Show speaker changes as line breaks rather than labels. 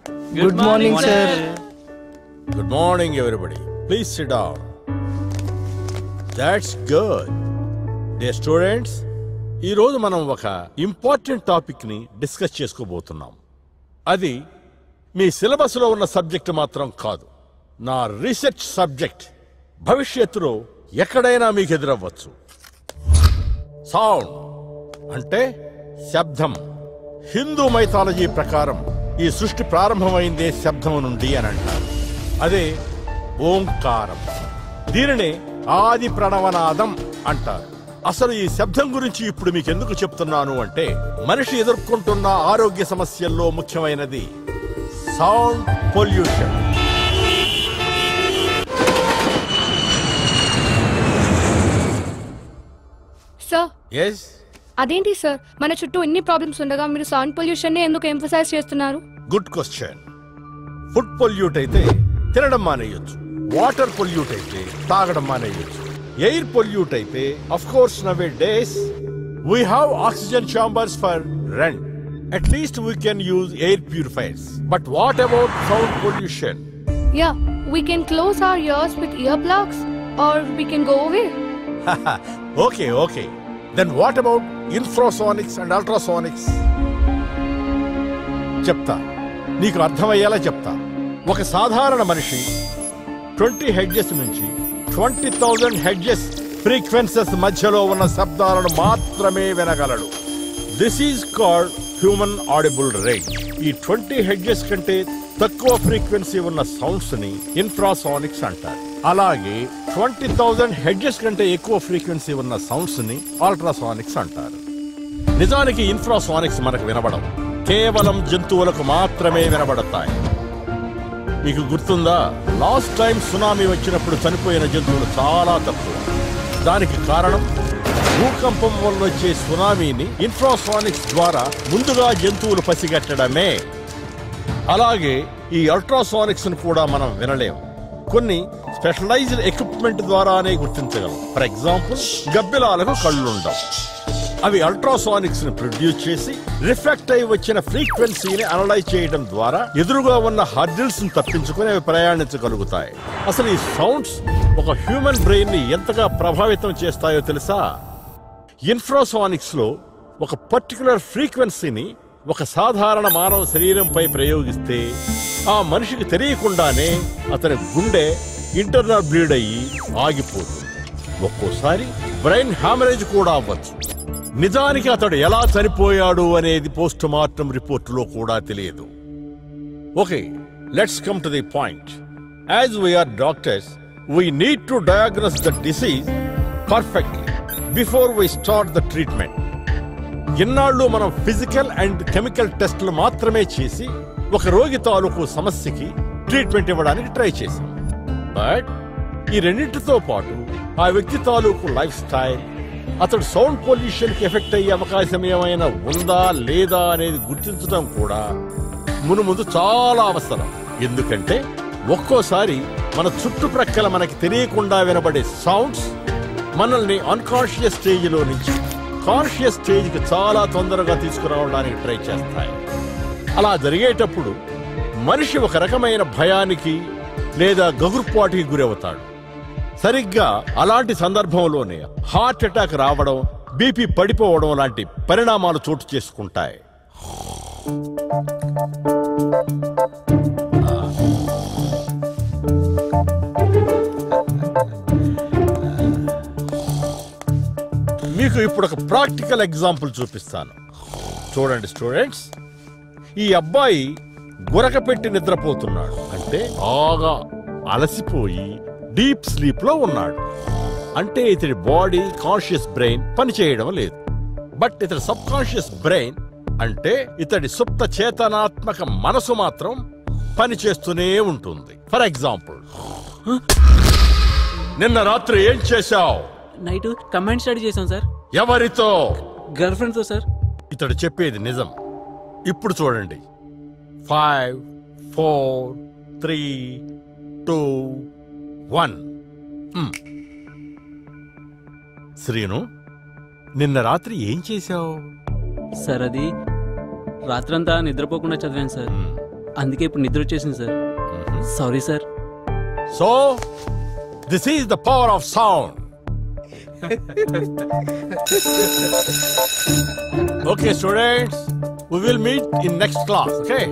Good morning, sir.
Good morning, everybody. Please sit down. That's good. Dear students, ఈ రోజు మనం ఒక important topic ని డిస్కస్ చేసుకోబోతున్నాం. అది మీ సిలబస్ లో ఉన్న సబ్జెక్ట్ మాత్రం కాదు, నా రీసెర్చ్ సబ్జెక్ట్. భవిష్యత్తులో ఎక్కడైనా మీకు ఎదురవ్వచ్చు. సౌండ్ అంటే శబ్దం. హిందూ మైథాలజీ ప్రకారం ఈ సృష్టి ప్రారంభమైందే శబ్దం నుండి అని అంటారు. అదే ఓంకారం. దీనినే ఆది ప్రణవనాదం అంటారు. అసలు ఈ శబ్దం గురించి ఇప్పుడు మీకు ఎందుకు చెప్తున్నాను అంటే, మనిషి ఎదుర్కొంటున్న ఆరోగ్య సమస్యల్లో ముఖ్యమైనది సౌండ్ పొల్యూషన్.
సార్,
yes
అదేంటి సార్, మన చుట్టూ ఎన్ని ప్రాబ్లమ్స్ ఉండగా మీరు సౌండ్ పొల్యూషన్ ని ఎందుకు ఎంఫసైజ్ చేస్తున్నారు?
Good question. ఫుడ్ పొల్యూట్ అయితే తినడం మానేయొచ్చు, వాటర్ పొల్యూట్ అయితే తాగడం మానేయొచ్చు, ఎయిర్ పొల్యూట్ అయితే of course nowadays we have oxygen chambers for rent. At least we can use air purifiers. But what about sound pollution?
Yeah, we can close our ears with earplugs or we can go away.
Okay. Then what about infrasonics and ultrasonics? చెప్తా, నీకు అర్థమయ్యేలా చెప్తా. ఒక సాధారణ మనిషి 20 hedges నుంచి 20,000 hedges frequencies మధ్యలో ఉన్న శబ్దాలను మాత్రమే వినగలడు. This is called human audible range. ఈ 20 హెడ్జెస్ కంటే తక్కువ ఫ్రీక్వెన్సీ ఉన్న సౌండ్స్ ని ఇన్ఫ్రాసానిక్స్ అంటారు. అలాగే 20,000 హెడ్జెస్ కంటే ఎక్కువ ఫ్రీక్వెన్సీ ఉన్న సౌండ్స్ ని అల్ట్రాసానిక్స్ అంటారు. నిజానికి ఇన్ఫ్రాసానిక్స్ మనకు వినబడవు, కేవలం జంతువులకు మాత్రమే వినబడతాయి. మీకు గుర్తుందా, లాస్ట్ టైం సునామీ వచ్చినప్పుడు చనిపోయిన జంతువులు చాలా తక్కువ. దానికి కారణం భూకంపం వల్ల వచ్చే సునామీని ఇన్ఫ్రాసానిక్స్ ద్వారా ముందుగా జంతువులు పసిగట్టడమే. అలాగే ఈ అల్ట్రాసానిక్స్ ను కూడా మనం వినలేము. కొన్ని స్పెషలైజ్డ్ ఎక్విప్మెంట్ ద్వారానే గుర్తించగలం. ఫర్ ఎగ్జాంపుల్, గబ్బిలాలకు కళ్ళుండవు. అవి అల్ట్రాసానిక్స్ ను ప్రొడ్యూస్ చేసి రిఫ్లెక్ట్ అయి వచ్చిన ఫ్రీక్వెన్సీని అనలైజ్ చేయడం ద్వారా ఎదురుగా ఉన్న హర్డిల్స్ ను తప్పించుకుని అవి ప్రయాణించగలుగుతాయి. అసలు ఈ సౌండ్స్ ఒక హ్యూమన్ బ్రెయిన్ ని ఎంతగా ప్రభావితం చేస్తాయో తెలుసా? ఇన్ఫ్రాసానిక్స్ లో ఒక పర్టికులర్ ఫ్రీక్వెన్సీని ఒక సాధారణ మానవ శరీరంపై ప్రయోగిస్తే ఆ మనిషికి తెలియకుండానే అతని గుండె ఇంటర్నల్ బ్లీడ్ అయ్యి ఆగిపోతుంది. ఒక్కోసారి బ్రెయిన్ హ్యామరేజ్ కూడా అవ్వచ్చు. నిజానికి అతడు ఎలా చనిపోయాడు అనేది పోస్ట్ మార్టం రిపోర్టులో కూడా తెలియదు. Okay, let's come to the point. As we're doctors, we need to diagnose the disease perfectly before we start the treatment. ఇన్నాళ్ళు మనం ఫిజికల్ అండ్ కెమికల్ టెస్టులు మాత్రమే చేసి ఒక రోగి తాలూకు సమస్యకి ట్రీట్మెంట్ ఇవ్వడానికి ట్రై చేశాం. బట్ ఈ రెండింటితో పాటు ఆ వ్యక్తి తాలూకు లైఫ్ స్టైల్, అతడు సౌండ్ పొల్యూషన్ కి ఎఫెక్ట్ అయ్యే అవకాశం ఏమైనా ఉందా లేదా అనేది గుర్తించడం కూడా మునుముందు చాలా అవసరం. ఎందుకంటే ఒక్కోసారి మన చుట్టుప్రక్కల మనకి తెలియకుండా వినబడే సౌండ్స్ మనల్ని అన్కాన్షియస్ స్టేజ్ లో నుంచి కాన్షియస్ స్టేజ్ కి చాలా తొందరగా తీసుకురావడానికి ట్రై చేస్తాయి. అలా జరిగేటప్పుడు మనిషి ఒక రకమైన భయానికి లేదా గగుర్పాటుకి గురవుతాడు. సరిగ్గా అలాంటి సందర్భంలోనే హార్ట్ అటాక్ రావడం, బీపీ పడిపోవడం లాంటి పరిణామాలు చోటు చేసుకుంటాయి. మీకు ఇప్పుడు ఒక ప్రాక్టికల్ ఎగ్జాంపుల్ చూపిస్తాను. చూడండి స్టూడెంట్స్, ఈ అబ్బాయి గురక పెట్టి నిద్రపోతున్నాడు. అంటే బాగా అలసిపోయి డీప్ స్లీప్ లో ఉన్నాడు. అంటే ఇతడి బాడీ కాన్షియస్ బ్రెయిన్ పనిచేయడం లేదు. బట్ ఇతడి సబ్ కాన్షియస్ బ్రెయిన్ అంటే ఇతడి సుప్త చేతనాత్మక మనసు మాత్రం పనిచేస్తూనే ఉంటుంది. ఫర్ ఎగ్జాంపుల్, నిన్న రాత్రి ఏం చేశావు?
నైట్ కమాండ్ స్టడీ చేశాం సార్.
ఎవరితో?
గర్ల్ ఫ్రెండ్ తో సార్.
ఇతడు చెప్పేది నిజం. ఇప్పుడు చూడండి, 5 4 3 2 1. శ్రీను, నిన్న రాత్రి ఏం చేశావు?
సార్ అది రాత్రంతా నిద్రపోకుండా చదివాను సార్. అందుకే ఇప్పుడు నిద్ర వచ్చేసింది sir. Sorry sir.
So this is the power of sound. Okay, students, we will meet in next class, okay?